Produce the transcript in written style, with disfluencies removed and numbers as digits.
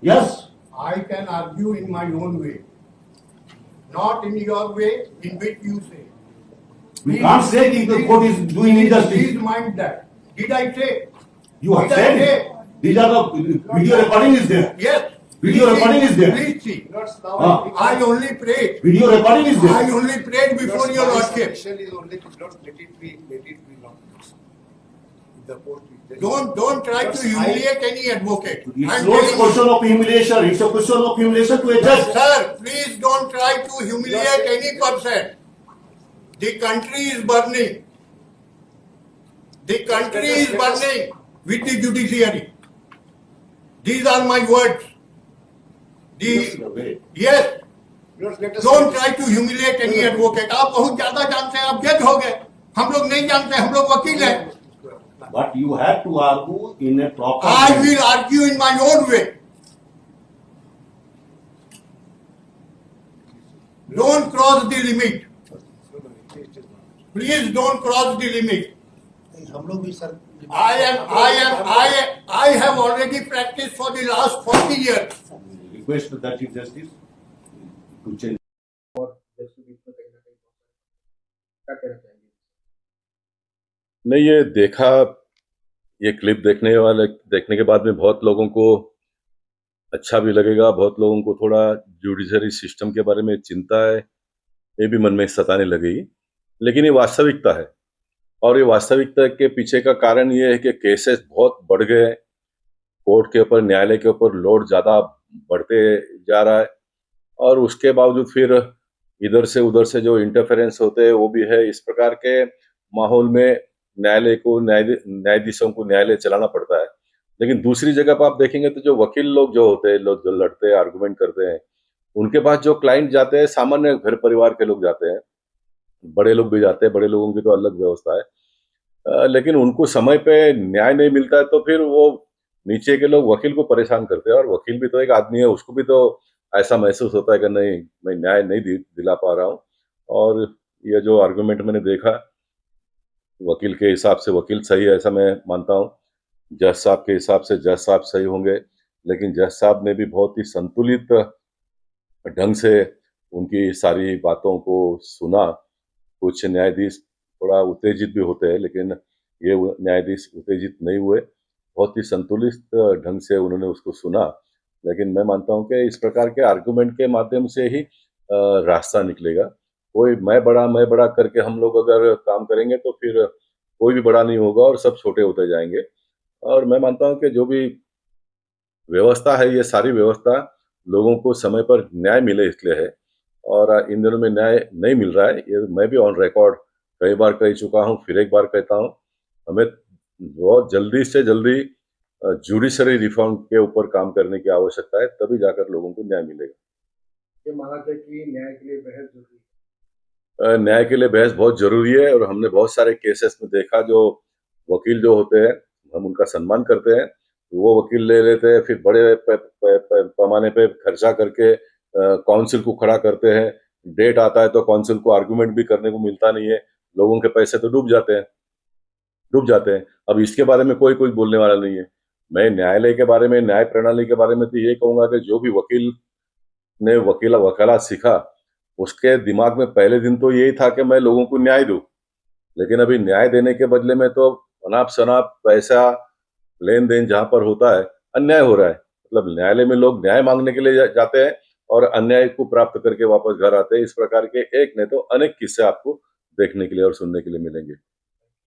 Yes. I can argue in my own way, not in your way, in which you say. We can't say that the court is doing injustice. Please mind that. Did I say? You have Did I said say? it. These are the video recording is there. Yes. Video Please recording see. is there. Please see. Ah. I only prayed. Video recording is there. I only prayed before your lordship. Is only to not let it be long. The court is Don't try to humiliate any advocate. It's I'm not a telling question you. of humiliation. It's a question of humiliation to a judge. Sir, please don't try to humiliate any person. The country is burning. The country is burning with the judiciary. These are my words. Yes. Don't try to humiliate any advocate. आप बहुत ज्यादा जानते हैं, आप जज हो गए. हम लोग नहीं जानते, हम लोग वकील हैं. But you have to argue in a proper way. I will argue in my own way. Don't cross the limit. Please don't cross the limit. हम लोग भी sir I have already practiced for the last 40 years. Request that Chief Justice to change. नहीं, ये देखा, ये clip देखने के बाद में बहुत लोगों को अच्छा भी लगेगा, बहुत लोगों को थोड़ा जुडिशरी सिस्टम के बारे में चिंता है, ये भी मन में सताने लगेगी। लेकिन ये वास्तविकता है, और ये वास्तविकता के पीछे का कारण ये है कि केसेस बहुत बढ़ गए, कोर्ट के ऊपर, न्यायालय के ऊपर लोड ज़्यादा बढ़ते जा रहा है, और उसके बावजूद फिर इधर से उधर से जो इंटरफेरेंस होते हैं वो भी है। इस प्रकार के माहौल में न्यायाधीशों को न्यायालय चलाना पड़ता है। लेकिन दूसरी जगह पर आप देखेंगे तो जो वकील लोग जो होते हैं, लोग जो लड़ते हैं, आर्गुमेंट करते हैं, उनके पास जो क्लाइंट जाते हैं, सामान्य घर परिवार के लोग जाते हैं, बड़े लोग भी जाते हैं, बड़े लोगों की तो अलग व्यवस्था है, लेकिन उनको समय पे न्याय नहीं मिलता है, तो फिर वो नीचे के लोग वकील को परेशान करते हैं। और वकील भी तो एक आदमी है, उसको भी तो ऐसा महसूस होता है कि नहीं, मैं न्याय नहीं दिला पा रहा हूँ। और ये जो आर्गुमेंट मैंने देखा, वकील के हिसाब से वकील सही है ऐसा मैं मानता हूँ, जज साहब के हिसाब से जज साहब सही होंगे, लेकिन जज साहब ने भी बहुत ही संतुलित ढंग से उनकी सारी बातों को सुना। कुछ न्यायाधीश थोड़ा उत्तेजित भी होते हैं, लेकिन ये न्यायाधीश उत्तेजित नहीं हुए, बहुत ही संतुलित ढंग से उन्होंने उसको सुना। लेकिन मैं मानता हूँ कि इस प्रकार के आर्गुमेंट के माध्यम से ही रास्ता निकलेगा। कोई मैं बड़ा करके हम लोग अगर काम करेंगे तो फिर कोई भी बड़ा नहीं होगा और सब छोटे होते जाएंगे। और मैं मानता हूँ कि जो भी व्यवस्था है, ये सारी व्यवस्था लोगों को समय पर न्याय मिले इसलिए है, और इन दिनों में न्याय नहीं मिल रहा है। ये मैं भी ऑन रिकॉर्ड कई बार कह चुका हूँ, फिर एक बार कहता हूँ, हमें बहुत जल्दी से जल्दी जुडिशरी रिफॉर्म के ऊपर काम करने की आवश्यकता है, तभी जाकर लोगों को न्याय मिलेगा। ये माना जाए कि न्याय के लिए बहस जरूरी है। न्याय के लिए बहस बहुत जरूरी है, और हमने बहुत सारे केसेस में देखा, जो वकील जो होते हैं, हम उनका सम्मान करते हैं, वो वकील ले लेते हैं, फिर बड़े पैमाने पे खर्चा करके काउंसिल को खड़ा करते हैं। डेट आता है तो काउंसिल को आर्गुमेंट भी करने को मिलता नहीं है, लोगों के पैसे तो डूब जाते हैं। अब इसके बारे में कोई बोलने वाला नहीं है। मैं न्यायालय के बारे में, न्याय प्रणाली के बारे में तो ये कहूंगा कि जो भी वकील ने वकालत सीखा, उसके दिमाग में पहले दिन तो यही था कि मैं लोगों को न्याय दूं, लेकिन अभी न्याय देने के बदले में तो अनाप शनाप पैसा लेन देन जहां पर होता है, अन्याय हो रहा है। मतलब न्यायालय में लोग न्याय मांगने के लिए जाते हैं और अन्याय को प्राप्त करके वापस घर आते हैं। इस प्रकार के एक नहीं तो अनेक किस्से आपको देखने के लिए और सुनने के लिए मिलेंगे।